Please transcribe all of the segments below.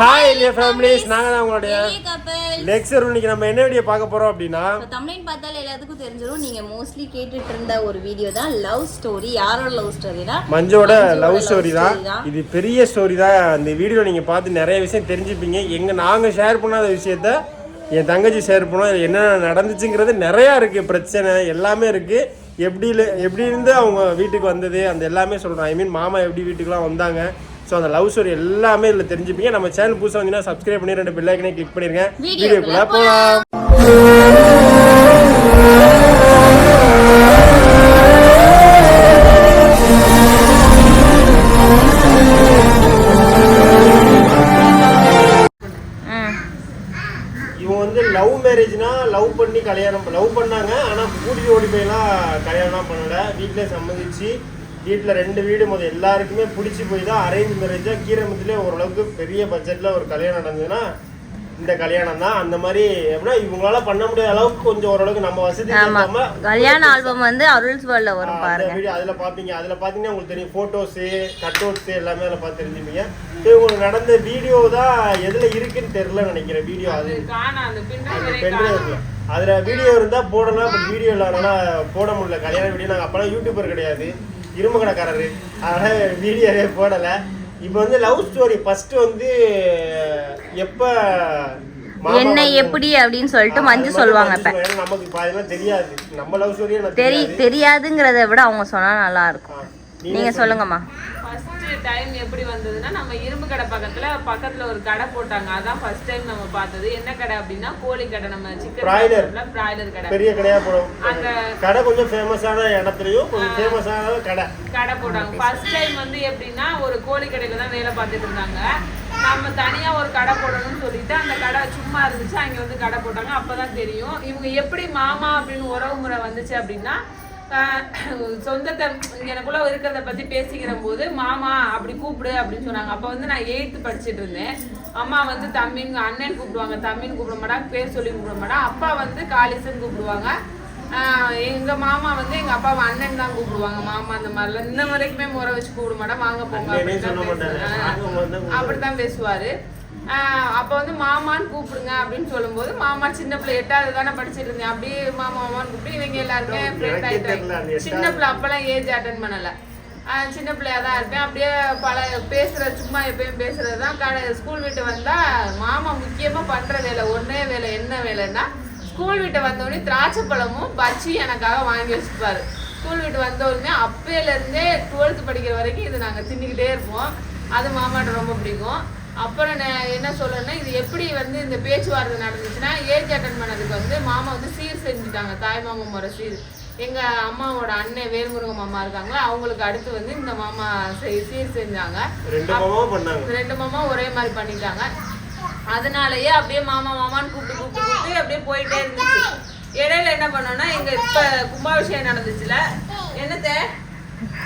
Hi dear families, நாங்க தான் உங்களுடைய லெக்சர். இன்னைக்கு நம்ம என்ன வீடியோ பார்க்க போறோம் அப்படின்னா, தமிழின் பார்த்தாலே எல்லாத்துக்கும் தெரிஞ்சிரும். நீங்க மோஸ்ட்லி கேட்டுட்டு இருந்த ஒரு வீடியோ தான் லவ் ஸ்டோரி. யாரோட லவ் ஸ்டோரினா மஞ்சோட லவ் ஸ்டோரி தான். இது பெரிய ஸ்டோரி தான். அந்த வீடியோ நீங்க பார்த்து நிறைய விஷயம் தெரிஞ்சுப்பீங்க. நாங்க ஷேர் பண்ணாத விஷயத்த என் தங்கச்சி ஷேர் பண்ணோம். என்ன நடந்துச்சுங்கிறது நிறையா இருக்குது. பிரச்சனை எல்லாமே இருக்குது. எப்படி இருந்து அவங்க வீட்டுக்கு வந்தது அந்த எல்லாமே சொல்கிறோம். ஐ மீன் மாமா எப்படி வீட்டுக்குலாம் வந்தாங்க. ஸோ அந்த லவ் ஸ்டோரி எல்லாமே இதில் தெரிஞ்சுப்பீங்க. நம்ம சேனல் புதுசாக வந்தீங்கன்னா சப்ஸ்கிரைப் பண்ணி 2 பெல் ஐக்கனை கிளிக் பண்ணிருங்க. வீடியோக்குள்ளே போகலாம். இவங்க வந்து லவ் மேரேஜ்னா லவ் பண்ணி லவ் பண்ணாங்க. ஆனால் கூட்டிட்டு ஓடி போயெல்லாம் கல்யாணம் பண்ணலை. வீட்டிலே சம்மதிச்சு வீட்டில் 2 வீடு முதல் எல்லாருக்குமே பிடிச்சி போய் தான் அரேஞ்ச் மேரேஜாக கீரமத்துலேயே ஓரளவுக்கு பெரிய பட்ஜெட்டில் ஒரு கல்யாணம் நடந்ததுன்னா இந்த கல்யாணம் தான். அந்த மாதிரி எப்படின்னா இவங்களால பண்ண முடியாத அளவுக்கு கொஞ்சம் ஓரளவுக்கு நம்ம வசதி கல்யாண ஆல்பம் வந்து அருள்ஸ் வேர்ல்ட்ல வரும் பாருங்க. வீடியோ அதில் பார்ப்பீங்க. அதில் பார்த்தீங்கன்னா உங்களுக்கு தெரியும். ஃபோட்டோஸு கட் அவுட்ஸு எல்லாமே அதில் பார்த்து தெரிஞ்சுப்பீங்க. ஸோ உங்களுக்கு நடந்த வீடியோ தான் எதில் இருக்குன்னு தெரிலன்னு நினைக்கிறேன். வீடியோ அது பெண்கள் அதில் வீடியோ இருந்தால் போடலாம். பட் வீடியோ இல்லாதனால போட முடியல. கல்யாண வீடியோ நாங்கள் அப்போலாம் யூடியூபர் கிடையாது, இரும்பு கடைக்காரரு. அதனால் வீடியோவே போடலை. இப்போ வந்து லவ் ஸ்டோரி ஃபர்ஸ்ட் வந்து எப்போ என்ன எப்படி அப்படின்னு சொல்லிட்டு மஞ்சு சொல்லுவாங்க. இப்ப நமக்கு பாதிலாம் தெரியாது. நம்ம லவ் ஸ்டோரியே தெரியாதுங்கிறத விட அவங்க சொன்னா நல்லா இருக்கும். நீங்க சொல்லுங்கம்மா. ஃபர்ஸ்ட் டைம் எப்படி வந்ததுன்னா, நம்ம இரும்பு கடை பக்கத்துல ஒரு கடை போட்டாங்க. அதான் ஃபர்ஸ்ட் டைம் நம்ம பார்த்தது. என்ன கடை அப்படின்னா கோழி கடை. நம்ம சிக்கன் பிராய்லர் கடை, பெரிய கடையா போடும். அந்த கடை கொஞ்சம் ஃபேமஸான இடத்துலயும் கொஞ்சம் ஃபேமஸான கடை போட்டாங்க. ஃபர்ஸ்ட் டைம் வந்து எப்படின்னா ஒரு கோழி கடையில தான் வேலை பார்த்துட்டு இருந்தாங்க. நம்ம தனியா ஒரு கடை போடணும்னு சொல்லிட்டு அந்த கடை சும்மா இருந்துச்சு, அங்க வந்து கடை போட்டாங்க. அப்பதான் தெரியும் இவங்க எப்படி மாமா அப்படின்னு உறவு முறை வந்துச்சு அப்படின்னா, சொந்தத்தை எனக்குள்ள இருக்கிறத பத்தி பேசிக்கிற போது மாமா அப்படி கூப்பிடு அப்படின்னு சொன்னாங்க. அப்ப வந்து நான் 8th படிச்சுட்டு இருந்தேன். அம்மா வந்து தம்பின்னு அண்ணன் கூப்பிடுவாங்க, தம்பின்னு கூப்பிட மாட்டாங்க, பேர் சொல்லி கூப்பிட மாட்டாங்க. அப்பா வந்து காளிசன் கூப்பிடுவாங்க. எங்க மாமா வந்து எங்க அப்பாவை அண்ணன் தான் கூப்பிடுவாங்க. மாமா அந்த மாதிரிலாம் இன்ன வரைக்குமே முறை வச்சு கூப்பிட மாட்டேன். வாங்க போங்க அப்படித்தான் பேசுவாரு. அப்ப வந்து மாமான்னு கூப்பிடுங்க அப்படின்னு சொல்லும்போது, மாமா சின்ன பிள்ளை 8வது தானே படிச்சுட்டு இருந்தேன். அப்படியே மாமான்னு கூப்பிட்டு இவங்க எல்லாருமே ஃப்ரெண்ட் ஆயிட்டாங்க. சின்ன பிள்ளை அப்பெல்லாம் ஏஜ் அட்டன் பண்ணல, சின்ன பிள்ளையா தான் இருப்பேன். அப்படியே பேசுறது சும்மா எப்பயும் பேசுறதுதான். ஸ்கூல் விட்டு வந்தா மாமா முக்கியமா பண்ற வேலை ஒன்னே வேலை என்ன வேலைன்னா, ஸ்கூல் விட்டு வந்தோடனே திராட்சை பழமும் பச்சி எனக்காக வாங்கி வச்சுப்பாரு. ஸ்கூல் விட்டு வந்தோடனே அப்பையில இருந்தே 12th படிக்கிற வரைக்கும் இது நாங்க தின்னுக்கிட்டே இருப்போம். அது மாமாட்ட ரொம்ப பிடிக்கும். அப்புறம் நான் என்ன சொல்லணும்னா, இது எப்படி வந்து இந்த பேச்சுவார்த்தை நடந்துச்சுன்னா, ஏஜ் அட்டன் பண்ணதுக்கு வந்து மாமா வந்து சீர் செஞ்சுட்டாங்க. தாய் மாமா முறை சீர். எங்க அம்மாவோட அண்ணன் வேல்முருகன் மாமா இருக்காங்களா, அவங்களுக்கு அடுத்து வந்து இந்த மாமா சீர் செஞ்சாங்க. 2 மாமா ஒரே மாதிரி பண்ணிட்டாங்க. அதனாலயே அப்படியே மாமா மாமான்னு கூப்பிட்டு அப்படியே போயிட்டே இருந்துச்சு. இடையில என்ன பண்ணோம்னா, எங்க இப்ப கும்பாபிஷேகம் நடந்துச்சுல,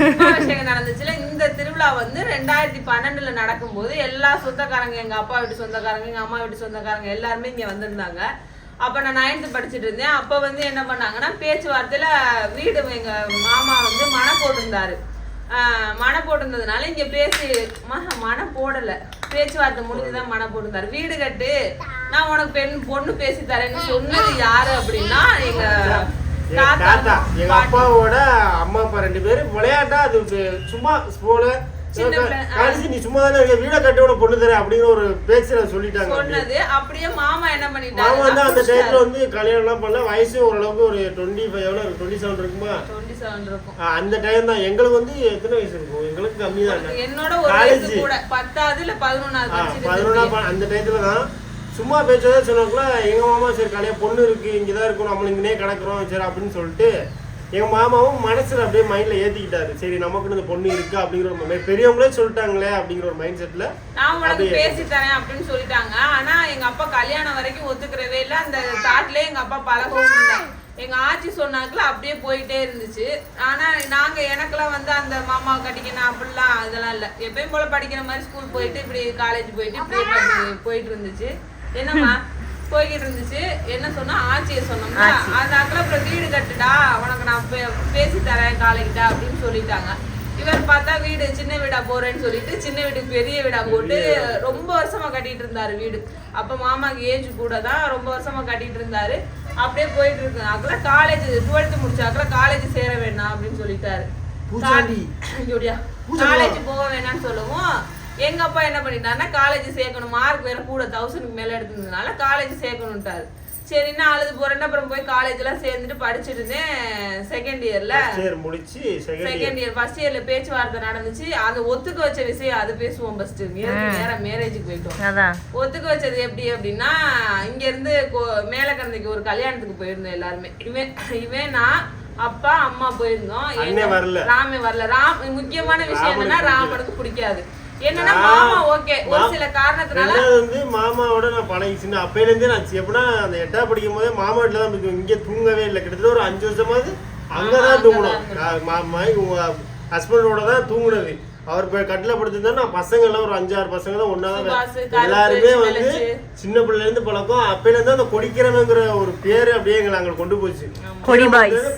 கும்பாபிஷேகம் நடந்துச்சுல, இந்த திருவிழா வந்து 2012 நடக்கும்போது எல்லா சொந்தக்காரங்க, எங்க அப்பா வீட்டு சொந்தக்காரங்க, எங்க அம்மா வீட்டு சொந்தக்காரங்க எல்லாருமே இங்க வந்திருந்தாங்க. அப்ப நான் 9th படிச்சுட்டு இருந்தேன். அப்ப வந்து என்ன பண்ணாங்கன்னா, பேச்சுவார்த்தையில வீடு எங்க மாமா வந்து மனை போட்டிருந்தாரு. மனை போட்டிருந்ததுனால இங்க மனை போடல, பேச்சுவார்த்தை முடிஞ்சுதான் மனை போட்டிருந்தாரு. வீடு கட்டு, நான் உனக்கு பொண்ணு பேசி தரேன்னு சொன்னது யாரு அப்படின்னா, எங்க தாத்தா. எங்க அப்பாவோட அம்மா அப்பா 2 பேரும் விளையாட்டா அது சும்மா போல நீ சும்மா தானே வீட கட்டோட பொண்ணு தரேன் அப்படிங்கிற ஒரு பேச்சுல சொல்லிட்டாங்க. சொன்னது அப்படியே மாமா என்ன பண்ணிட்டாங்க, மாமா வந்து அந்த டைம்ல வந்து கல்யாணம் எல்லாம் பண்ணல. வயசு ஓரளவுக்கு ஒரு 25 27 இருக்குமா, 27 இருக்கும். அந்த டைம் தான். எங்களுக்கு வந்து எத்தனை வயசு இருக்கும்? எங்களுக்கு கம்மி தான். என்னோட ஒரு வயசு கூட 10வது இல்ல 11வது அந்த டைத்துல தான் சும்மா பேச்சதா சொன்னாக்குள்ள எங்க மாமா சரி கல்யாணம் பொண்ணு இருக்கு, இங்கதான் இருக்கும், நம்ம இங்கனே கிடக்குறோம் சரி அப்படின்னு சொல்லிட்டு எங்க மாமாவும் மனசுல அப்படியே மைண்ட்ல ஏத்திக்கிட்டாரு. சரி நமக்குன்னு இந்த பொண்ணு இருக்கு அப்படிங்கிற ஒரு பெரியவங்களே சொல்லிட்டாங்களே அப்படிங்கிற ஒரு மைண்ட் செட்ல நான் உனக்கு பேசி தரேன் அப்படின்னு சொல்லிட்டாங்க. ஆனா எங்க அப்பா கல்யாணம் வரைக்கும் ஒத்துக்கிறவே இல்லை. அந்த தாட்லயே எங்க அப்பா பழகவும் இல்லை. எங்க ஆச்சி சொன்னாக்குல அப்படியே போயிட்டே இருந்துச்சு. ஆனா நாங்க எனக்கெல்லாம் வந்து அந்த மாமாவை கட்டிக்கணும் அப்படிலாம் அதெல்லாம் இல்லை. எப்பயும் போல படிக்கிற மாதிரி ஸ்கூல் போயிட்டு இப்படி காலேஜ் போயிட்டு இப்படி போயிட்டு இருந்துச்சு. என்னம்மா போய்கிட்டு இருந்துச்சு. என்ன சொன்னா, ஆச்சியை சொன்னோம்னா அந்த அக்கல அப்புறம் வீடு கட்டுடா, உனக்கு நான் பேசி தரேன் காலைக்கிட்ட அப்படின்னு சொல்லிட்டாங்க. இவர் பார்த்தா வீடு சின்ன வீடா போறேன்னு சொல்லிட்டு சின்ன வீட்டுக்கு பெரிய வீடா போட்டு ரொம்ப வருஷமா கட்டிட்டு இருந்தாரு வீடு. அப்ப மாமாக்கு ஏஜ் கூட தான், ரொம்ப வருஷமா கட்டிட்டு இருந்தாரு. அப்படியே போயிட்டு இருக்கு. அதுல காலேஜ் 12th முடிச்சாக்கல காலேஜ் சேர வேண்டாம் அப்படின்னு சொல்லிட்டாரு. காலேஜ் போக வேணாம்னு சொல்லவும் எங்க அப்பா என்ன பண்ணிட்டாருன்னா காலேஜ் சேர்க்கணும், மார்க் வேற கூட 1000க்கு மேல எடுத்ததுனால காலேஜ் சேர்க்கணும்ட்டாரு. சரின்னா அழுது போறேன். அப்புறம் போய் காலேஜ் எல்லாம் சேர்ந்துட்டு படிச்சுட்டு இருந்தேன். செகண்ட் இயர்ல ஃபர்ஸ்ட் இயர்ல பேச்சுவார்த்தை நடந்துச்சு. அது ஒத்துக்க வச்ச விஷயம் அது பேசுவோம். ஃபர்ஸ்ட் நேரா மேரேஜுக்கு போயிட்டோம். ஒத்துக்க வச்சது எப்படி அப்படின்னா, இங்க இருந்து மேலக்கரந்தைக்கு ஒரு கல்யாணத்துக்கு போயிருந்தோம் எல்லாருமே. இவன் நான் அப்பா அம்மா போயிருந்தோம். ராமே வரல. முக்கியமான விஷயம் என்னன்னா ராமனுக்கு பிடிக்காது. என்னன்னா மாமா ஓகே ஒரு சில காரணத்தினால வந்து மாமாவோட நான் பழகிச்சுன்னா அப்பையில இருந்தே நான் எப்படின்னா அந்த 8ஆவது படிக்கும் போதே மாமா வீட்டுல தான் இருக்கும். இங்க தூங்கவே இல்லை. கிட்டத்தட்ட ஒரு 5 வருஷமாவது அங்கதான் தூங்கணும். மாமா உங்க ஹஸ்பண்டோட தான் தூங்குனது. அவர் போய் கட்டில படுத்துதான் நான் பசங்க எல்லாம் ஒரு 5-6 பசங்க தான் ஒன்னாதான் எல்லாருமே வந்து சின்ன பிள்ளைல இருந்து பழக்கம். அப்பையில இருந்து அந்த கொடிக்கிறவங்கிற ஒரு பேரு அப்படியே எங்களை அங்க கொண்டு போச்சு.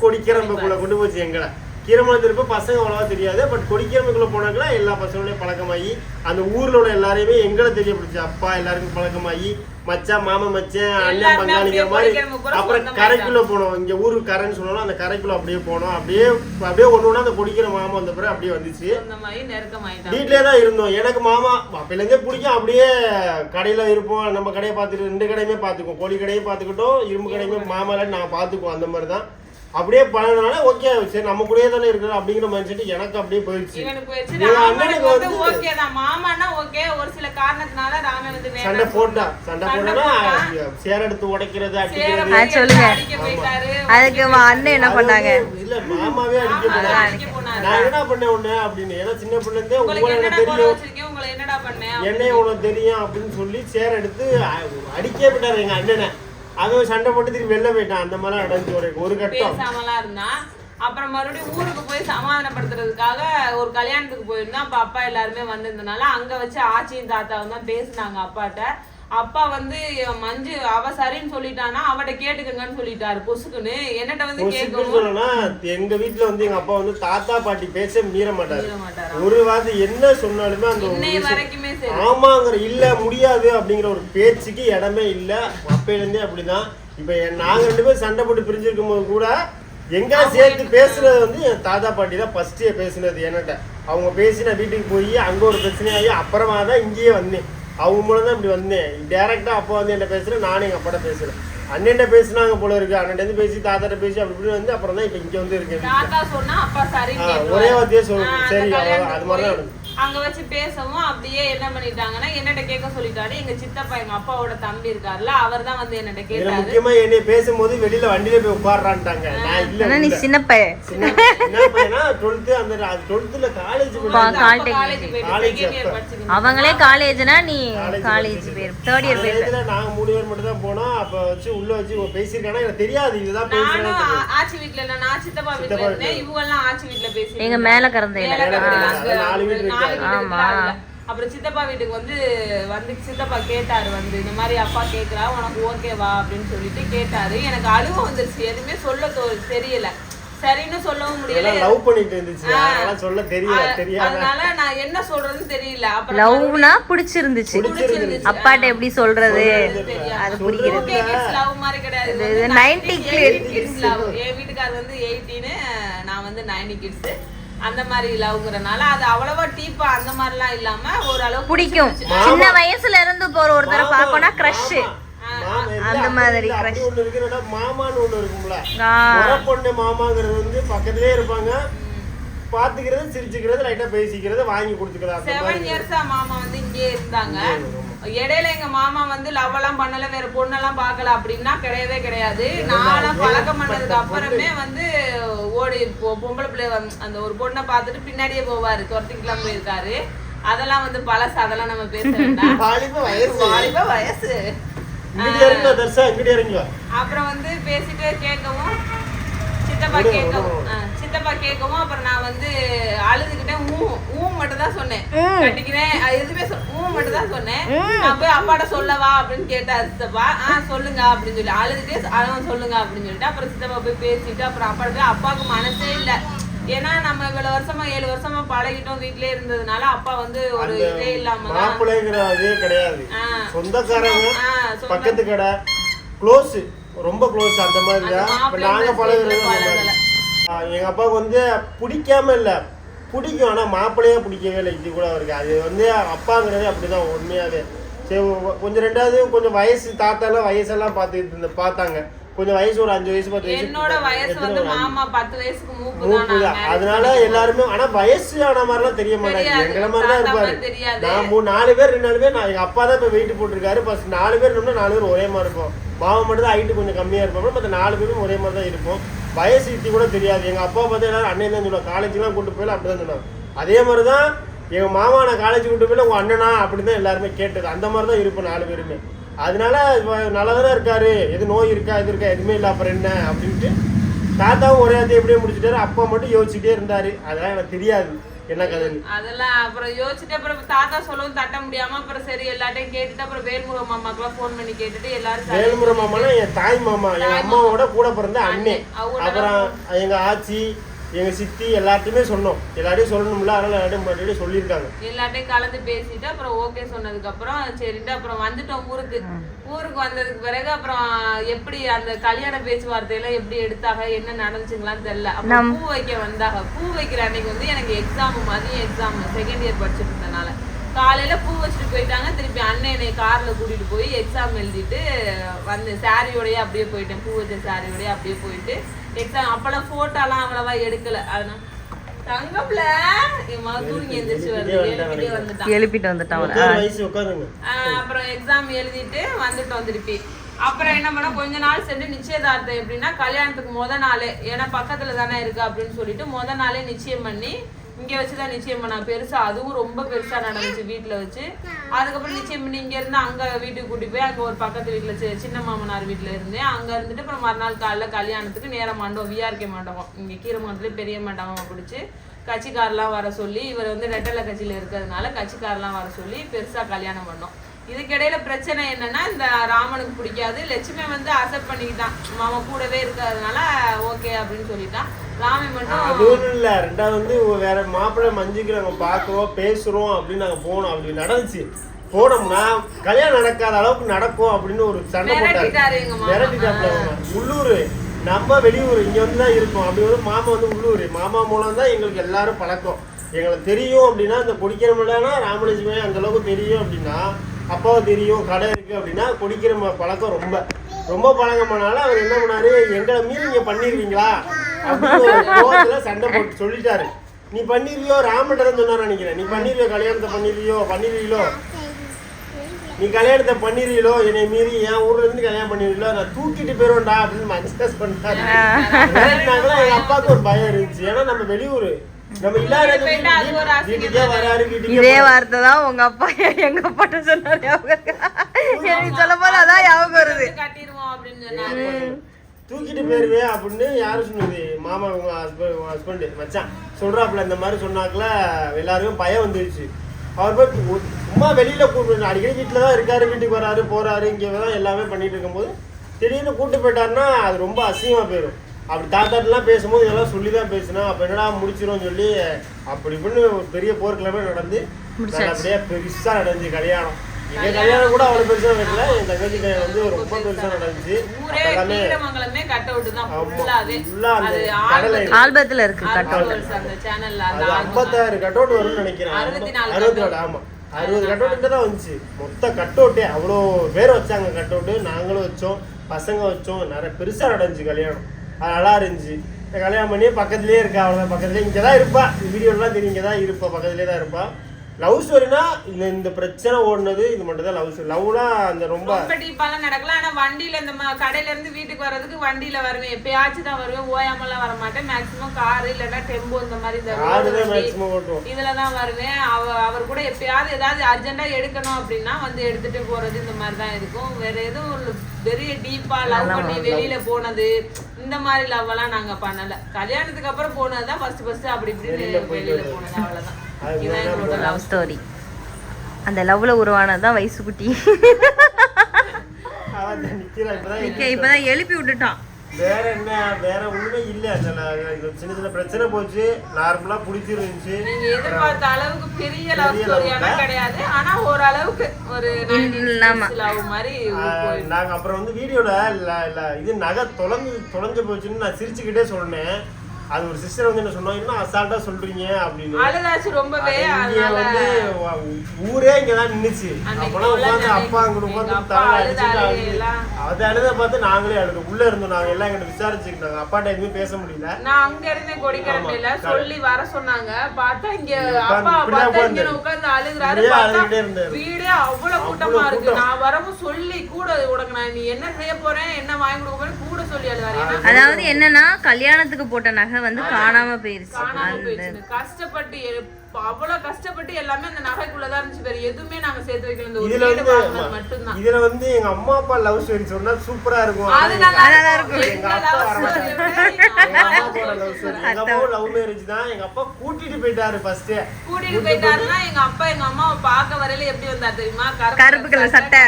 கொடிக்கிறம்பக்குள்ள கொண்டு போச்சு எங்களை. கீரமலத்திருப்ப பசங்க அவ்வளவா தெரியாது. பட் கொடிக்கிறமைக்குள்ள போனாங்களா எல்லா பசங்களையும் பழக்கமாகி அந்த ஊர்ல உள்ள எல்லாரையுமே எங்களை தெரியப்படுச்சு. அப்பா எல்லாருக்கும் பழக்கமாகி மச்சான் மாமா மச்சான் அண்ணன் பங்காளிங்கிற மாதிரி. அப்புறம் கரைக்குள்ள போனோம். இங்க ஊருக்கு கரைன்னு சொன்னாலும் அந்த கரைக்குள்ள அப்படியே போனோம். அப்படியே ஒண்ணு ஒண்ணா அந்த கொடிக்கிற மாமா வந்த பிறகு அப்படியே வந்துச்சு. வீட்லயே தான் இருந்தோம். எனக்கு மாமா அப்பையில இருந்தே பிடிக்கும். அப்படியே கடையில இருப்போம். நம்ம கடையை பார்த்துட்டு 2 கடையுமே பார்த்துக்குவோம். கோழி கடையும் பார்த்துக்கிட்டோம், இரும்பு கடையுமே மாமால நான் பார்த்துக்குவோம். அந்த மாதிரி தான் அப்படியே பழகினால ஓகே சரி நம்ம கூடயே தானே இருக்கிறோம் அப்படிங்கிற மைண்ட் செட் எனக்கு அப்படியே போயிடுச்சு. சண்டை போட்டா சேர் எடுத்து உடைக்கிறது அதுக்கு அண்ணன் என்ன பண்ணாங்க? இல்ல மாமாவே அடிக்க போனாங்க. நான் என்ன பண்ணேன் ஒண்ணு அப்படின்னு. ஏன்னா சின்ன பிள்ளை இருந்தே உங்களுக்கு என்ன தெரியும், என்னைய உனக்கு தெரியும் அப்படின்னு சொல்லி சேர் எடுத்து அடிக்கே விட்டாரு எங்க அண்ணனை. அதுவும் சண்டை போட்டு திரும்பி வெளில போயிட்டான். அந்த மாதிரி அடைஞ்சு ஒரு கட்டம் பேசாமலாம் இருந்தான். அப்புறம் மறுபடியும் ஊருக்கு போய் சமாதானப்படுத்துறதுக்காக ஒரு கல்யாணத்துக்கு போயிருந்தோம். அப்ப அப்பா எல்லாருமே வந்திருந்தனால அங்க வச்சு ஆச்சியும் தாத்தாவும் தான் பேசினாங்க அப்பாட்ட. அப்பா வந்து மஞ்சு அவ சரின்னு சொல்லிட்டானா அவட்ட கேட்டுக்கங்கன்னு சொல்லிட்டாரு பொசுக்குன்னு. என்னட்ட வந்து கேட்கணும். எங்க வீட்டுல வந்து எங்க அப்பா வந்து தாத்தா பாட்டி பேச மீற மாட்டாரு. ஒரு வார்த்தை என்ன சொன்னாலுமே அந்த வரைக்குமே ஆமாங்கிற இல்ல முடியாது அப்படிங்கிற ஒரு பேச்சுக்கு இடமே இல்ல. அப்பையில இருந்தே அப்படிதான். இப்ப நாங்க 2 பேரும் சண்டை போட்டு பிரிஞ்சிருக்கும் போது கூட எங்க சேர்த்து பேசுறது வந்து என் தாத்தா பாட்டி தான் ஃபர்ஸ்ட் பேசுனது என்னட்ட. அவங்க பேசி நான் வீட்டுக்கு போய் அங்க ஒரு பிரச்சனையாகி அப்புறமா தான் இங்கேயே வந்தேன். அவங்க மூலம் தான் இப்படி வந்தேன். டைரக்டா அப்பா வந்து என்ன பேசுறேன், நானும் எங்க அப்பாட்ட பேசுறேன். அண்ணன்ட்ட பேசினாங்க போல இருக்கு. அண்ணன் பேசி தாத்தாட்ட பேசி அப்படி வந்து அப்புறம் தான் இப்ப இங்க வந்து இருக்கேன். ஒரே வார்த்தையே சொல்லுங்க சரி அது மாதிரிதான் அங்க வச்சு பேசவும் அப்படியே என்ன பண்ணிட்டாங்கன்னா என்னட்ட கேட்க சொல்லிட்டாரு. எங்க சித்தப்பா எங்க அப்பாவோட தம்பி இருக்காருல்ல அவர் தான் வந்து என்னட்ட கேட்டாரு. முக்கியமா என்னைய பேசும்போது வெளியில வண்டியில போய் உட்கார்றான்ட்டாங்க. நான் இல்ல நீ சின்ன பையன். சின்ன பையனா 12th அந்த 12th காலேஜ் அவங்களே காலேஜ்னா நீ காலேஜ் பேர் 3rd இயர் பேர். நாங்க 3 பேர் மட்டும் தான் போனோம். அப்ப வச்சு உள்ள வச்சு பேசிருக்கானா எனக்கு தெரியாது. இதுதான் பேசுறேன். ஆச்சி வீட்ல இல்ல நான் சித்தப்பா வீட்ல இருந்தேன். இவங்க எல்லாம் ஆச்சி வீட்ல பேசி எங்க மேல கறந்தையில 4 வீட்டு. அப்புறம் சித்தப்பா வீட்டுக்கு வந்து சித்தப்பா கேட்டாரு வந்து இந்த மாதிரி அப்பா கேக்குறா உனக்கு ஓகேவா அப்படின்னு சொல்லிட்டு கேட்டாரு. எனக்கு அழுவ வந்துருச்சு. எதுவுமே சொல்ல தெரியல. சரின்னு சொல்லவும் முடியல. லவ் பண்ணிட்டு இருந்துச்சு. அதனால சொல்ல தெரியல. அதனால நான் என்ன சொல்றதுன்னு தெரியல. அப்புறம் லவ்னா பிடிச்சிருந்துச்சு. அப்பாட்ட எப்படி சொல்றது அது புரியுது. லவ் மாதிரி கிடையாது. 90 கிட்ஸ் லவ். என் வீட்டுக்காரர் வந்து 18 நான் வந்து 90 கிட்ஸ். அந்த மாதிரி லவ்ங்கறனால அது அவ்வளவா டீப்பா அந்த மாதிரிலாம் இல்லாம ஓரளவு பிடிக்கும். சின்ன வயசுல இருந்து போற ஒருத்தர பாப்பனா கிரஷ் அந்த மாதிரி கிரஷ். ஒன்னு இருக்குடா மாமான்னு ஒன்னு இருக்கும்ல. பொண்ணு மாமாங்கிறது வந்து பக்கத்துலயே இருப்பாங்க. பாத்துக்கிறது சிரிச்சுக்கிறது லைட்டா பேசிக்கிறது வாங்கி கொடுத்துக்கிறது. 7 இயர்ஸா மாமா வந்து இங்கே இருந்தாங்க. இடையில எங்க மாமா வந்து லவ் எல்லாம் பண்ணல வேற பொண்ணெல்லாம் பாக்கல அப்படின்னா கிடையவே கிடையாது. நானும் பழக்கம் பண்ணதுக்கு அப்புறமே வந்து ஓடி பொம்பளை பிள்ளை அந்த ஒரு பொண்ணை பார்த்துட்டு பின்னாடியே போவாரு. துரத்திக்கலாம் போயிருக்காரு. அதெல்லாம் வந்து பழசு. அதெல்லாம் நம்ம பேச வேண்டாம். வாலிப வயசு. அப்புறம் வந்து பேசிட்டு கேட்கவும் சித்தப்பா கேட்கவும் அப்புறம் நான் வந்து அழுதுகிட்டேன். ஊ மட்டும் தான் சொன்னேன். கட்டிக்கிறேன் எதுவுமே மட்டும் தான் சொன்னேன். நான் போய் அப்பாட்ட சொல்லவா அப்படின்னு கேட்டாரு சித்தப்பா. சொல்லுங்க அப்படின்னு சொல்லி அழுதுட்டே சொல்லுங்க அப்படின்னு சொல்லிட்டு அப்புறம் சித்தப்பா போய் பேசிட்டு அப்புறம் அப்பாட்ட போய் அப்பாவுக்கு மனசே இல்லை. ஏன்னா நம்ம இவ்வளவு வருஷமா 7 வருஷமா பழகிட்டோம் வீட்லயே இருந்ததுனால அப்பா வந்து ஒரு இதே இல்லாம மாப்பிள்ளைங்கிற அதே கிடையாது, சொந்தக்காரங்க பக்கத்து கடை க்ளோஸ், ரொம்ப க்ளோஸ் அந்த மாதிரி தான். இப்ப நாங்க பழகுறது எங்க அப்பாவுக்கு வந்து பிடிக்காம இல்ல, பிடிக்கும், ஆனா மாப்பிள்ளையே பிடிக்கவே இல்லை. இது கூட இருக்கு. அது வந்து அப்பாங்கிறது அப்படிதான் உண்மையாவே. சரி கொஞ்சம் ரெண்டாவது கொஞ்சம் வயசு தாத்தாலாம் வயசெல்லாம் பார்த்தாங்க. கொஞ்சம் வயசு ஒரு 5 வயசு 10 வயசு என்னோட வயசு வந்து மாமா 10 வயசுக்கு மூப்பு தான். அதனால எல்லாருமே ஆனா வயசு ஆன மாதிரிலாம் தெரிய மாட்டாங்க, எங்களை மாதிரி தான் இருப்பாரு. நான் 4 பேர் 2 பேர், நான் எங்க அப்பா தான் இப்ப வெயிட் போட்டிருக்காரு. ஃபர்ஸ்ட் 4 பேர் இருந்தோம்னா 4 பேர் ஒரே மாதிரி இருக்கும். மாமா மட்டும் தான் ஹைட்டு கொஞ்சம் கம்மியா இருப்போம், மற்ற 4 பேரும் ஒரே மாதிரி தான் இருக்கும். வயசு இத்தி கூட தெரியாது. எங்க அப்பா பார்த்து எல்லாரும் அண்ணன் தான் சொல்லுவாங்க, காலேஜ்லாம் கூட்டு போயில அப்படிதான் சொன்னாங்க. அதே மாதிரிதான் எங்க மாமா நான் காலேஜ் கூட்டு போயில உங்க அண்ணனா அப்படின்னு எல்லாருமே கேட்டது. அந்த மாதிரி தான் இருப்போம் 4 பேருமே. அதனால நல்லதானே இருக்காரு, எது நோய் இருக்கா இது இருக்கா எதுவுமே இல்லை அப்புறம் என்ன அப்படின்ட்டு தாத்தாவும் ஒரே அதை எப்படியே முடிச்சுட்டாரு. அப்பா மட்டும் யோசிச்சுட்டே இருந்தாரு. அதெல்லாம் எனக்கு தெரியாது என்ன கதை. அதெல்லாம் அப்புறம் யோசிச்சுட்டு அப்புறம் தாத்தா சொல்லவும் தட்ட முடியாம அப்புறம் சரி எல்லாத்தையும் கேட்டுட்டு அப்புறம் வேல்முருக மாமாக்கெல்லாம் போன் பண்ணி கேட்டுட்டு எல்லாரும் வேல்முருக மாமானா என் தாய் மாமா, எங்க அம்மாவோட கூட பிறந்த அண்ணே. அப்புறம் எங்க ஆச்சி எங்க சித்தி எல்லாத்தையுமே சொன்னோம். எல்லாரையும் சொல்லணும்ல, அதனால எல்லாத்தையும் சொல்லியிருக்காங்க. எல்லாத்தையும் கலந்து பேசிட்டு அப்புறம் ஓகே சொன்னதுக்கு அப்புறம் சரிட்டு அப்புறம் வந்துட்டோம் ஊருக்கு. ஊருக்கு வந்ததுக்கு பிறகு அப்புறம் எப்படி அந்த கல்யாண பேச்சுவார்த்தையில எப்படி எடுத்தாங்க என்ன நடந்துச்சுங்களான்னு தெரியல. அப்புறம் பூ வைக்க வந்தாங்க. பூ வைக்கிற அன்னைக்கு வந்து எனக்கு எக்ஸாம், மதியம் எக்ஸாம், செகண்ட் இயர் படிச்சுட்டு இருந்தனால காலையில பூ வச்சுட்டு போயிட்டாங்க. திருப்பி அண்ணன் என்னை கார்ல கூட்டிட்டு போய் எக்ஸாம் எழுதிட்டு வந்து சாரியோடய அப்படியே போயிட்டேன். பூ வச்ச சாரியோடய அப்படியே போயிட்டு எக்ஸாம். அப்பெல்லாம் போட்டோலாம் அவ்வளவா எடுக்கல. அதனால தங்கம்ல என் மக தூங்கி எந்திரிச்சு வருது, எழுப்பிட்டு வந்துட்டான். அப்புறம் எக்ஸாம் எழுதிட்டு வந்துட்டோம் திருப்பி. அப்புறம் என்ன பண்ண கொஞ்ச நாள் சென்று நிச்சயதார்த்தம் எப்படின்னா கல்யாணத்துக்கு முத நாளே, ஏன்னா பக்கத்துல தானே இருக்கு அப்படின்னு சொல்லிட்டு முத நாளே நிச்சயம் பண்ணி இங்க வச்சுதான் நிச்சயம் பண்ணா. பெருசா அதுவும் ரொம்ப பெருசா நடந்துச்சு வீட்டுல வச்சு. அதுக்கப்புறம் நிச்சயம் பண்ணி இங்க இருந்து அங்க வீட்டுக்கு கூட்டி போய் அங்க ஒரு பக்கத்து வீட்டுல சின்ன மாமனார் வீட்டுல இருந்தேன். அங்க இருந்துட்டு அப்புறம் மறுநாள் காலைல கல்யாணத்துக்கு நேரம் மண்டபம், விஆர்கே மண்டபம், இங்க கீரமங்கலத்துல பெரிய மண்டபம் பிடிச்சி கட்சிக்காரெல்லாம் வர சொல்லி, இவர் வந்து ரெட்டலை கட்சியில இருக்கிறதுனால கட்சிக்காரெல்லாம் வர சொல்லி பெருசா கல்யாணம் பண்ணோம். இதுக்கிடையில பிரச்சனை என்னன்னா இந்த ராமனுக்கு பிடிக்காது, லட்சுமி வந்து அக்செப்ட் பண்ணிக்கிட்டான், மாமா கூடவே இருக்கிறதுனால ஓகே அப்படின்னு சொல்லிட்டான். ராமன் மட்டும் அதுவும் இல்ல. ரெண்டாவது வந்து வேற மாப்பிள்ளை மஞ்சுக்கு நாங்க பாக்குறோம் பேசுறோம் அப்படின்னு நாங்க போனோம். அப்படி நடந்துச்சு. போனோம்னா கல்யாணம் நடக்காத அளவுக்கு நடக்கும் அப்படின்னு ஒரு சண்டை போட்டாரு. மிரட்டிட்டாப்ல. உள்ளூர் நம்ம வெளியூர், இங்க வந்து தான் இருக்கோம். அப்படி வந்து மாமா வந்து உள்ளூர். மாமா மூலம் தான் எங்களுக்கு எல்லாரும் பழக்கம். எங்களுக்கு தெரியும் அப்படின்னா இந்த குடிக்கிறோம்னா ராமலட்சுமி அந்த அளவுக்கு தெரியும் அப்படின்னா, அப்பாவை தெரியும் கடை இருக்கு அப்படின்னா குடிக்கிற பழக்கம் ரொம்ப ரொம்ப பழக்கமானால அவர் என்ன பண்ணாரு, எங்களை மீறி நீங்க பண்ணிருவீங்களா அப்படின்னு சண்டை போட்டு சொல்லிட்டாரு. நீ பண்ணிருவியோ, ராமன் சொன்னாரு நினைக்கிறேன், நீ பண்ணிருவியோ கல்யாணத்தை பண்ணிருவீங்களோ, நீ கல்யாணத்தை பண்ணிருவீங்களோ, என்னை மீறி என் ஊர்ல இருந்து கல்யாணம் பண்ணிருவீங்களோ, நான் தூக்கிட்டு போயிருவேன்டா அப்படின்னு மனசஸ் பண்ணாரு. எங்க அப்பாவுக்கு ஒரு பயம் இருந்துச்சு. ஏன்னா நம்ம வெளியூர், நம்ம இல்லாத வீட்டுக்கே வராரு. இதே வார்த்தை தான் உங்க அப்பா எங்க அப்பாட்ட சொன்னாரு. எனக்கு சொல்ல போது அதான் ஞாபகம் வருது. கட்டிடுவோம் அப்படின்னு சொன்னாரு. தூக்கிட்டு போயிருவேன் அப்படின்னு யாரு சொன்னது? மாமா உங்க ஹஸ்பண்ட் மச்சான் சொல்றாப்புல. இந்த மாதிரி சொன்னாக்குல எல்லாருக்கும் பயம் வந்துருச்சு. அவர் போய் சும்மா வெளியில கூப்பிட்டு அடிக்கடி வீட்டுல தான் இருக்காரு, வீட்டுக்கு வராரு போறாரு, இங்கே தான் எல்லாமே பண்ணிட்டு இருக்கும்போது திடீர்னு கூப்பிட்டு போயிட்டாருன்னா அது ரொம்ப அசிங்கமா போயிடும். அப்படி தாத்தாட்டெல்லாம் பேசும்போது இதெல்லாம் சொல்லி தான் பேசினோம். அப்போ என்னடா முடிச்சிடும் சொல்லி அப்படி இப்படின்னு ஒரு பெரிய போர்க்கிழமை நடந்து அப்படியே பெருசா நடந்துச்சு கல்யாணம். எங்க கல்யாணம் கூட அவ்வளவு பெருசா வைக்கல, என் தங்கச்சி கல்யாணம் வந்து ரொம்ப பெருசா நடந்துச்சு. ஆல்பத்துல இருக்கு அது 56 கட் அவுட் வரும்னு நினைக்கிறேன். 64 ஆமா 60 கட் அவுட் தான் வந்துச்சு. மொத்த கட் அவுட்டே அவ்வளோ பேர் வச்சாங்க. கட் அவுட்டு நாங்களும் வச்சோம், பசங்க வச்சோம், நிறைய பெருசா நடந்துச்சு கல்யாணம். அது நல்லா இருந்துச்சு. கல்யாணம் பண்ணி பக்கத்துலேயே இருக்கா, அவ்வளோதான் பக்கத்துலேயே இங்கே தான் இருப்பா. வீடியோலாம் தெரியும், இங்கே தான் இருப்பா, பக்கத்துலேயே தான் இருப்பா. லவ் ஸ்டோரினா இந்த பிரச்சனை ஓடுனது இது மட்டும் தான் லவ் ஸ்டோரி. லவ்லாம் அந்த ரொம்ப டீப்பாலாம் நடக்கல. ஆனா வண்டியில இந்த கடையில இருந்து வீட்டுக்கு வர்றதுக்கு வண்டியில வருவேன், எப்பயாச்சும் தான் வருவேன், ஓயாமலாம் வர மாட்டேன். மேக்ஸிமம் கார் இல்லைன்னா டெம்போ இந்த மாதிரி இதுலதான் வருவேன். அவர் கூட எப்பயாவது ஏதாவது அர்ஜென்டா எடுக்கணும் அப்படின்னா வந்து எடுத்துட்டு போறது இந்த மாதிரி தான் இருக்கும். வேற எதுவும் பெரிய டீப்பா லவ் பண்ணி வெளியில போனது இந்த மாதிரி லவ் எல்லாம் நாங்க பண்ணல. கல்யாணத்துக்கு அப்புறம் போனதுதான் ஃபர்ஸ்ட் அப்படி இப்படி வெளியில போனது, அவ்வளவுதான். Love story. அந்த லவ்ல உருவானதுதான் வயசு குட்டி. இப்பதான் எழுப்பி விட்டுட்டான். வேற என்ன வேற ஒண்ணுமே இல்ல. அந்த சின்ன சின்ன பிரச்சனை போச்சு, நார்மலா புடிச்சிருந்துச்சு. நீங்க எதிர்பார்த்த அளவுக்கு பெரிய லவ் ஸ்டோரியான கிடையாது, ஆனா ஓரளவுக்கு ஒரு லவ் மாதிரி நாங்க அப்புறம் வந்து வீடியோல இது நகை தொலைஞ்சு போச்சுன்னு நான் சிரிச்சுக்கிட்டே சொன்னேன். அது ஒரு சிஸ்டர் வந்து என்ன சொன்னாங்க, இன்னும் அசால்ட்டா சொல்றீங்க அப்படின்னு. அழுதாச்சு ரொம்பவே. வந்து ஊரே இங்கதான் நின்னுச்சு. அப்பெல்லாம் உட்காந்து அப்பா அங்க உட்காந்து அது அழுத பார்த்து நாங்களே அழுது உள்ள இருந்தோம். நாங்க எல்லாம் எங்கிட்ட விசாரிச்சுக்கிட்டாங்க. அப்பாட்ட எதுவுமே பேச முடியல. நான் அங்க இருந்தேன் கொடிக்கரண்டையில சொல்லி வர சொன்னாங்க. பார்த்தா இங்க அப்பா உட்காந்து அழுகுறாரு. வீடே அவ்வளவு கூட்டமா இருக்கு. நான் வரவும் சொல்லி கூட உனக்கு நான் நீ என்ன செய்ய போறேன் என்ன வாங்கி கொடுக்க போறேன் கூட சொல்லி அழுவாரு. அதாவது என்னன்னா கல்யாணத்துக்கு போட்ட நகை வந்து காணாம போயிருச்சு. கஷ்டப்பட்டு அவ்வளவு கஷ்டப்பட்டு எல்லாமே அந்த நகைக்குள்ளதான் இருந்துச்சு. வேற எதுவுமே நாங்க சேர்த்து வைக்கல. இந்த இதுல ஒரு வீடு மட்டும்தான். இதுல வந்து எங்க அம்மா அப்பா லவ் ஸ்டோரி சொன்னா சூப்பரா இருக்கும். அது நல்லா இருக்கும். எங்க அப்பா லவ் மேரேஜ் தான். எங்க அப்பா கூட்டிட்டு போயிட்டாரு. ஃபர்ஸ்ட் கூட்டிட்டு போயிட்டாருன்னா எங்க அப்பா எங்க அம்மாவை பார்க்க வரையில எப்படி வந்தாரு தெரியுமா? கருப்பு கலர் சட்டை,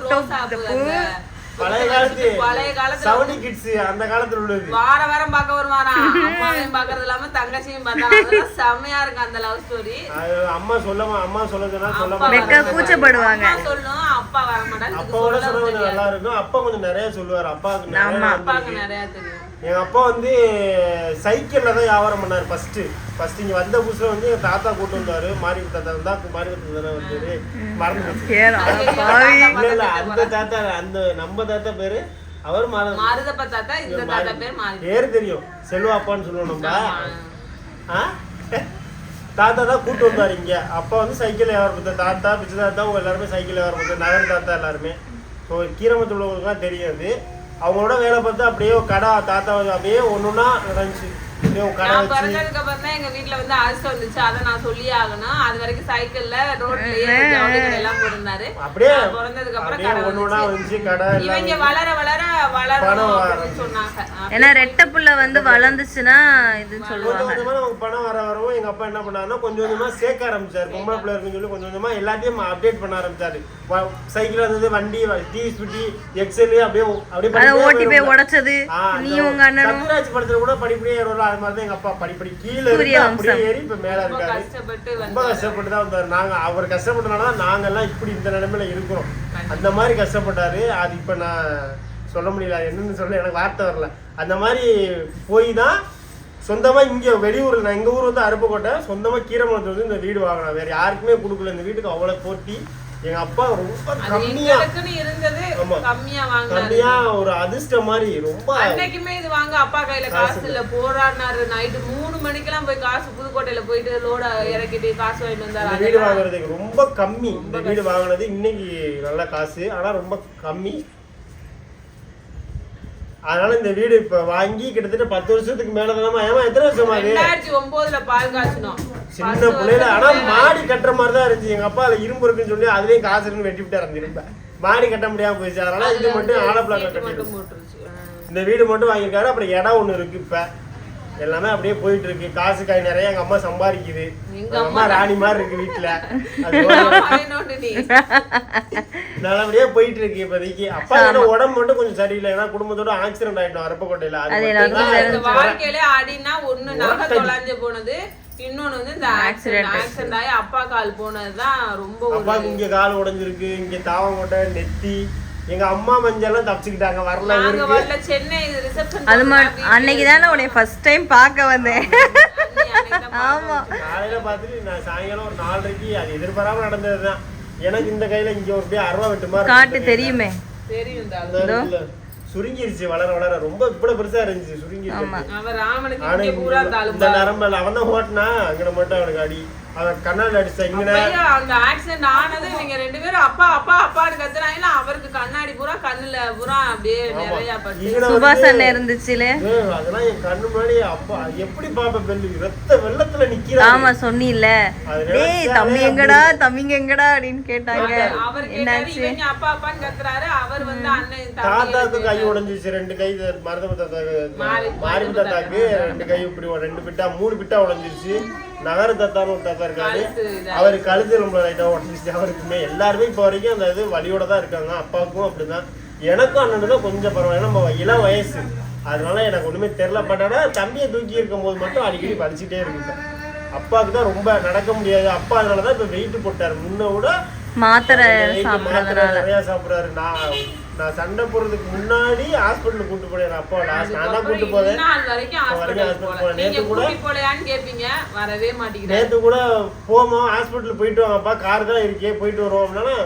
ரோசா பழைய காலத்து சவுடி கிட்ஸ் அந்த காலத்துல உள்ளது. வாரம் பார்க்க வருவாரா? அம்மாவையும் பாக்குறது இல்லாம தங்கச்சியும் பார்த்தாங்க. செம்மையா இருக்கு அந்த லவ் ஸ்டோரி. அம்மா சொல்லுதுன்னா சொல்ல கூச்சப்படுவாங்க. சொல்லும் அப்பா வர மாட்டாரு. அப்பாவோட சொல்ல கொஞ்சம் நல்லா இருக்கும். அப்பா கொஞ்சம் நிறைய சொல்லுவாரு. அப்பாவுக்கு நிறைய தெரியும். எங்க அப்பா வந்து சைக்கிள்ல தான் வியாபாரம் பண்ணாரு. ஃபர்ஸ்ட் இங்க வந்த புதுசுல வந்து எங்க தாத்தா கூட்டு வந்தாரு. மாரி தாத்தா வந்தா மாரி தாத்தா தானே வந்தாரு. மறந்து இல்ல அந்த தாத்தா அந்த நம்ம தாத்தா பேரு அவர் மாருதப்பா தாத்தா. இந்த தாத்தா பேரு தெரியும், செல்வாப்பான்னு சொல்லுவோம் நம்ம. தாத்தா தான் கூட்டு வந்தாரு இங்க. அப்பா வந்து சைக்கிள் வியாபாரம் பண்ண தாத்தா பிச்சு தாத்தா எல்லாருமே சைக்கிள் வியாபாரம் பண்ண நகர் தாத்தா எல்லாருமே. ஸோ கீரமத்தில் உள்ளவங்களுக்குலாம் தெரியாது. அவங்களோட வேலை பார்த்து அப்படியே கடை தாத்தா அப்படியே ஒண்ணுன்னா நடந்துச்சு. நான் பிறந்ததுக்கு அப்புறம் தான் எங்க வீட்டுல வந்து அரிசி வந்துச்சு. அதை நான் சொல்லியே ஆகணும். அது வரைக்கும் சைக்கிள்ல ரோட்லயே எல்லாம் போயிருந்தாரு. அப்படியே பிறந்ததுக்கு அப்புறம் ஒண்ணுன்னா வந்துச்சு கடை. இவங்க வளர வளரும் அப்படின்னு சொன்னாங்க. ஏன்னா ரெட்டை புள்ள வந்து வளர்ந்துச்சுன்னா இதுன்னு சொல்லுவாங்க. கொஞ்சமா நமக்கு பணம் வரவும் எங்க அப்பா என்ன பண்ணாருன்னா கொஞ்சம் கொஞ்சமா சேர்க்க ஆரம்பிச்சாரு. பொம்பளை பிள்ளை இருக்குன்னு சொல்லி கொஞ்சம் கொஞ்சமா எல்லாத்தையும் அப்டேட் பண்ண ஆரம்பிச்சாரு. சைக்கிள் வந்தது, வண்டி, டிவி ஸ்கூட்டி, எக்ஸல் அப்படியே ஓட்டி போய் உடைச்சது. நீ உங்க அண்ணனும் சத்யராஜ் படத்துல கூட படிப்படியே ஏறும். அது மாதிரி தான் எங்க அப்பா படிப்படி கீழே இருந்து அப்படியே ஏறி இப்ப மேல இருக்காரு. ரொம்ப கஷ்டப்பட்டு தான் வந்தாரு. நாங்க அவர் கஷ்டப்பட்டனாலதான் நாங்க எல்லாம் இப்படி இந்த நிலைமையில இருக்கிறோம். அந்த மாதிரி கஷ்டப்பட்டாரு. அது இப்ப நான் சொல்ல முடியல, என்னன்னு சொல்ல எனக்கு வார்த்தை வரல. அந்த மாதிரி போய் தான் சொந்தமா இங்க வெளியூர்ல, நான் எங்க ஊர் வந்து அருப்புக்கோட்டை, சொந்தமா கீரமலத்துல வந்து இந்த வீடு வாங்கினேன். வேற யாருக்குமே கொடுக்கல. இந்த வீட்டுக்கு அவ்வளவு போட்டி. எங்க அப்பா ரொம்ப கம்மியா ஒரு அதிர்ஷ்டம் மாதிரி ரொம்ப அன்னைக்குமே இது வாங்க அப்பா கையில காசு இல்ல. போராடினாரு. நைட்டு 3 மணிக்கெல்லாம் போய் காசு புதுக்கோட்டையில போயிட்டு லோட இறக்கிட்டு காசு வாங்கிட்டு வந்தாரு. வீடு வாங்குறதுக்கு ரொம்ப கம்மி. இந்த வீடு வாங்கினது இன்னைக்கு நல்ல காசு, ஆனா ரொம்ப கம்மி. அதனால இந்த வீடு இப்ப வாங்கி கிட்டத்தட்ட 10 வருஷத்துக்கு மேலதானமா. ஏமா எத்தனை வருஷமா? 2009ல பால் காய்ச்சணும் சின்ன பிள்ளைல. ஆனா மாடி கட்டுற மாதிரிதான் இருந்துச்சு. எங்க அப்பா அதுல இரும்பு இருக்குன்னு சொல்லி அதுலயே காசு இருக்குன்னு வெட்டி விட்டு இருந்திருப்ப. மாடி கட்ட முடியாம போயிடுச்சு. அதனால இது மட்டும் ஆலப்பிளா கட்டி இந்த வீடு மட்டும் வாங்கியிருக்காரு. அப்புறம் இடம் ஒண்ணு இருக்கு. இப்ப எல்லாமே அப்படியே போயிட்டு இருக்கு. காசு காய் நிறைய எங்க அம்மா சம்பாதிக்குது. எங்க அம்மா ராணி மாதிரி இருக்கு வீட்டுல. நல்லபடியா போயிட்டு இருக்கு இப்போதைக்கு. அப்பா உடம்பு மட்டும் கொஞ்சம் சரியில்லை. ஏன்னா குடும்பத்தோட ஆக்சிடென்ட் ஆயிட்டோம் அருப்புக்கோட்டையில. வாழ்க்கையில அடினா ஒண்ணு நகை தொலைஞ்சு போனது, இன்னொன்னு வந்து இந்த ஆக்சிடென்ட் ஆகி அப்பா கால் போனதுதான் ரொம்ப. அப்பாவுக்கு இங்க கால் உடைஞ்சிருக்கு, இங்க தாவங்கோட்டை, நெத்தி. எங்க அம்மா மஞ்சள்லாம் தப்பிச்சுக்கிட்டாங்க. வரல சென்னை ரிசப்ஷன். அது அன்னைக்கு தானே உன்னை ஃபர்ஸ்ட் டைம் பார்க்க வந்தேன். ஆமா, காலையில பார்த்துட்டு நான் சாயங்காலம் ஒரு 4:30க்கு அது எதிர்பாராம நடந்ததுதான். எனக்கு இந்த கையில இங்க ஒரு அருவா வெட்டு மாதிரி காட்டு தெரியுமே. தெரியும். சுருங்கிருச்சு வளர வளர. ரொம்ப இவ்வளவு பெருசா இருந்துச்சு. சுருங்கிருச்சு. அவன் ராமனுக்கு பூரா இந்த நரம்பல அவன் தான் ஓட்டினா. அங்க மட்டும் அவனுக்கு அடி. அவன் கண்ணாடி அடிச்சா இங்க. அந்த ஆக்சிடென்ட் ஆனது இவங்க 2 பேரும் அப்பா அப்பா அப்பான்னு கத்துறாங்க. அவருக்கு கண்ணாடி பூரா கண்ணுல பூரா அப்படியே நிறைய பட்டு சுபாசன் இருந்துச்சுல. அதெல்லாம் என் கண்ணு முன்னாடி அப்பா எப்படி பாப்ப பெல்லு ரத்த வெள்ளத்துல நிக்கிறா. ஆமா சொன்னீல்ல, டேய் தம்பி எங்கடா தம்பிங்க எங்கடா அப்படின்னு கேட்டாங்க. என்னாச்சு? இவங்க அப்பா அப்பான்னு கத்துறாரு. அவர் வந்து அண்ணன் தாத்தாக்கு கை உடைஞ்சிச்சு. 2 கை மருதம தாத்தாக்கு மாரிபு தாத்தாக்கு 2 கை இப்படி 2 பிட்டா 3 பிட்டா உடைஞ்சிருச்சு. நகர தாத்தான்னு ஒரு தாத்தா இருக்காரு. அவரு கழுத்து ரொம்ப லைட்டா உடஞ்சிச்சு. அவருக்குமே எல்லாருமே இப்ப வரைக்கும் அந்த இது வலியோட தான் இருக்காங்க. அப்பாவுக்கும் அப்படிதான். எனக்கும் அண்ணன் தான் கொஞ்சம் பரவாயில்ல, நம்ம இளம் வயசு, அதனால எனக்கு ஒண்ணுமே தெரியல. பட் ஆனால் தம்பியை தூக்கி இருக்கும் போது மட்டும் அடிக்கடி படிச்சுட்டே இருக்கு. அப்பாவுக்கு தான் ரொம்ப நடக்க முடியாது. அப்பா அதனால தான் இப்போ வெயிட் போட்டாரு. முன்ன விட மாத்திரை நிறைய சாப்பிடுறாரு. நான் சண்டை போறதுக்கு முன்னாடி ஹாஸ்பிட்டல் கூட்டு போனேன். அப்பா நான் தான் கூட்டு போறேன். நேற்று கூட போவோம் ஹாஸ்பிட்டல் போயிட்டு வாங்கப்பா, கார் தான் இருக்கே போயிட்டு வருவோம் அப்படின்னா,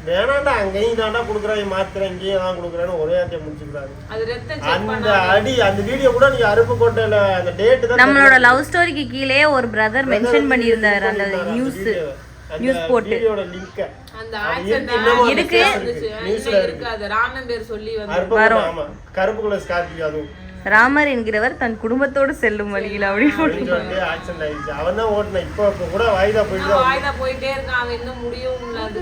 வேணாண்டா அங்கேயும் தாண்டா கொடுக்குறாங்க மாத்திரை, இங்கேயும் தான் கொடுக்குறான்னு ஒரே ஆட்சியை முடிச்சுக்கிறாரு. அந்த அடி அந்த வீடியோ கூட நீங்க அருப்புக்கோட்டையில அந்த டேட் தான் நம்மளோட லவ் ஸ்டோரிக்கு கீழே ஒரு பிரதர் மென்ஷன் பண்ணியிருந்தாரு அந்த நியூஸ் போட்டு லிங்க் அந்த ஆக்சிடென்ட் இருக்கு நியூஸ்ல இருக்கு. அது ராமன் பேர் சொல்லி வந்து கருப்பு கலர் ஸ்கார்பியோ, அதுவும் ராமர் என்கிறவர் தன் குடும்பத்தோடு செல்லும் வழியில் அப்படின்னு ஆக்சிடென்ட் ஆயிடுச்சு. அவன் தான் ஓட்டுன. இப்போ கூட வாய்தா போயிட்டே இருக்கான். அவன் இன்னும் முடியவும் இல்லாது.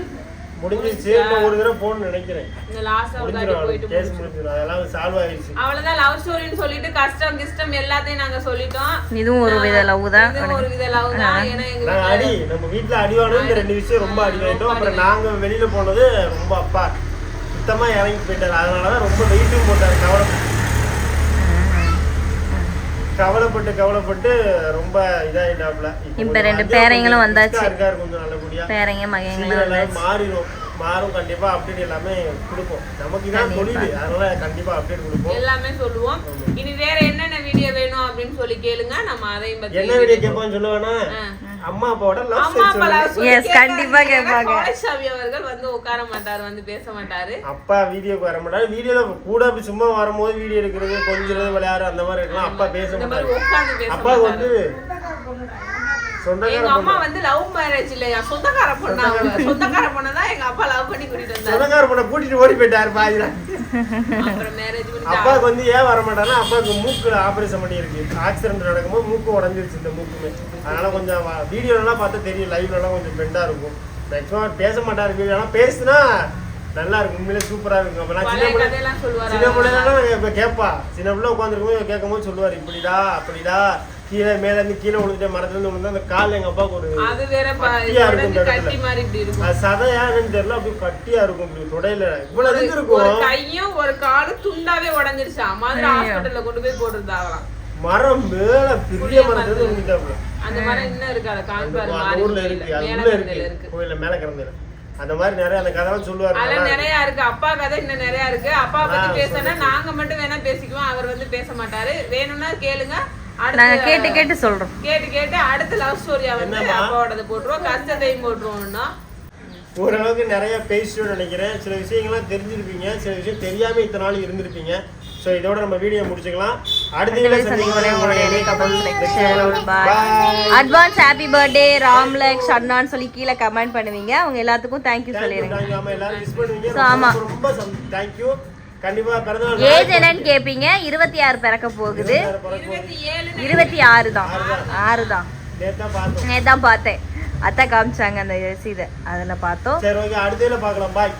முடிஞ்சிச்சு. இன்னும் ஒரு தடவை போன்னு நினைக்கிறேன். இந்த லாஸ்ட் போயிட்டு கேஸ் முடிஞ்சிரும். அதெல்லாம் சால்வ் ஆயிடுச்சு. அவ்வளவுதான் லவ் ஸ்டோரின்னு சொல்லிட்டு கஷ்டம் கிஷ்டம் எல்லாத்தையும் நாங்க சொல்லிட்டோம். இதுவும் ஒரு வித லவ் தான். ஏன்னா எங்க அடி நம்ம வீட்டுல அடி வாங்கணும். இந்த 2 விஷயம் ரொம்ப அடி வாங்கிட்டோம். அப்புறம் நாங்க வெளியில போனது ரொம்ப அப்பா சுத்தமா இறங்கி போயிட்டாரு. அதனாலதான் ரொம்ப வெயிட்டும் போட்டாரு. கவலைப்பட்டு ரொம்ப இதாயிட்டாப்ல. இப்ப 2 பேரைங்களும் வந்தாச்சு. இருக்காரு கொஞ்சம் நல்லபடியா. பேரைங்க மகங்களும் மாறும் கண்டிப்பா. அப்டேட் எல்லாமே கொடுப்போம். நமக்கு இதான் தொழில், அதனால கண்டிப்பா அப்டேட் கொடுப்போம். எல்லாமே சொல்லுவோம். இனி வேற என்னென்ன வீடியோ வேணும் அப்படின்னு சொல்லி கேளுங்க. நம்ம அதையும் பத்தி என்ன வீடியோ கேட்போம்னு சொல்லுவேனா, அம்மா அப்பாவோட லவ் ஸ்டோரி. எஸ் கண்டிப்பா கேட்பாங்க. சாமி அவர்கள் வந்து உட்கார மாட்டாரு, வந்து பேச மாட்டாரு. அப்பா வீடியோக்கு வர மாட்டாரு. வீடியோல கூட அப்படி சும்மா வரும்போது வீடியோ எடுக்கிறது, கொஞ்சம் விளையாடுறது அந்த மாதிரி இருக்கலாம். அப்பா பேச மாட்டாரு. அப்பாவுக்கு வந்து எங்க அம்மா வந்து லவ் மேரேஜ் இல்லையா, சொந்தக்கார பொண்ணாங்க. சொந்தக்கார பொண்ணை தான் எங்க அப்பா லவ் பண்ணி கூட்டிட்டு வந்தாரு. சொந்தக்கார பொண்ணை கூட்டிட்டு ஓடி போயிட்டாரு பாதியில. அப்புறம் மேரேஜ் பண்ணி அப்பாவுக்கு வந்து ஏன் வர மாட்டாருன்னா, அப்பாவுக்கு மூக்குல ஆபரேஷன் பண்ணி இருக்கு. ஆக்சிடென்ட் நடக்கும்போது மூக்கு உடஞ்சிருச்சு இந்த மூக்குமே. அதனால கொஞ்சம் வீடியோலாம் பார்த்தா தெரியும், லைவ்லலாம் கொஞ்சம் பெண்டா இருக்கும். மேக்ஸிமம் பேச மாட்டாரு. வீடியோ ஆனால் பேசுனா நல்லா இருக்கும். உண்மையிலே சூப்பரா இருக்கும். அப்ப நான் சின்ன பிள்ளைலாம் இப்ப கேட்பா, சின்ன பிள்ளை உட்காந்துருக்கும் கேட்கும் போது சொல்லுவாரு, இப்படிடா அப்படிடா, கீழே மேல இருந்து கீழே விழுந்துட்டு மரத்துல இருந்து விழுந்து அந்த கால் எங்க அப்பாவுக்கு ஒரு கட்டியா இருக்கும். அது சதையா என்னன்னு தெரியல, அப்படியே கட்டியா இருக்கும். இப்படி தொடையில இவ்வளவு இருக்கும். கையும் ஒரு காலும் துண்டாவே உடஞ்சிருச்சா. மாதிரி ஹாஸ்பிட்டல்ல கொண்டு போய் போட்டுருந்தாங்களாம். மரம் மேல பெரிய மரத்துல விழுந்துட்டாங்க. அந்த மரம் இன்னும் இருக்கு. அதை காண்பாரு ஊர்ல இருக்கு. அது உள்ள இருக்கு கோயில மேல கிடந்தது. அந்த மாதிரி நிறைய அந்த கதைலாம் சொல்லுவாரு. அதெல்லாம் நிறைய இருக்கு. அப்பா கதை இன்னும் நிறைய இருக்கு. அப்பா பத்தி பேசினா நாங்க மட்டும் வேணா பேசிக்குவோம். அவர் வந்து பேச மாட்டாரு. வேணும்னா கேளுங்க. நாங்க கேட்டு சொல்றோம். கேட்டு அடுத்த லவ் ஸ்டோரியா வந்து அப்பாவோடது போட்டுருவோம். கஷ்டத்தையும் போட்டுருவோம்னா ஓரளவுக்கு நிறைய பேசிட்டு நினைக்கிறேன். சில விஷயங்கள்லாம் தெரிஞ்சிருப்பீங்க, சில விஷயம் தெரியாம இத்தனை நாள் இருந்திருப்பீங்க. ஸோ இதோட நம்ம வீடியோ முடிச்சுக்கலாம். அட்வான்ஸ் ஹாப்பி பர்த்டே ராம்லக்ஷ் அண்ணான்னு சொல்லி கீழே கமெண்ட் பண்ணுவீங்க. அவங்க எல்லாத்துக்கும் தேங்க்யூ சொல்லிடுங்க. ஆமா ரொம்ப தேங்க்யூ. கண்டிப்பா பிறந்தநாள் ஏஜ் என்னன்னு கேப்பீங்க. 26 பிறக்க போகுது. 26 தான். 6 தான். நேத்தான் பார்த்தேன். அத்தை காமிச்சாங்க அந்த சீதை, அதில் பார்த்தோம். சரி ஓகே, அடுத்த பார்க்கலாம். பாய்.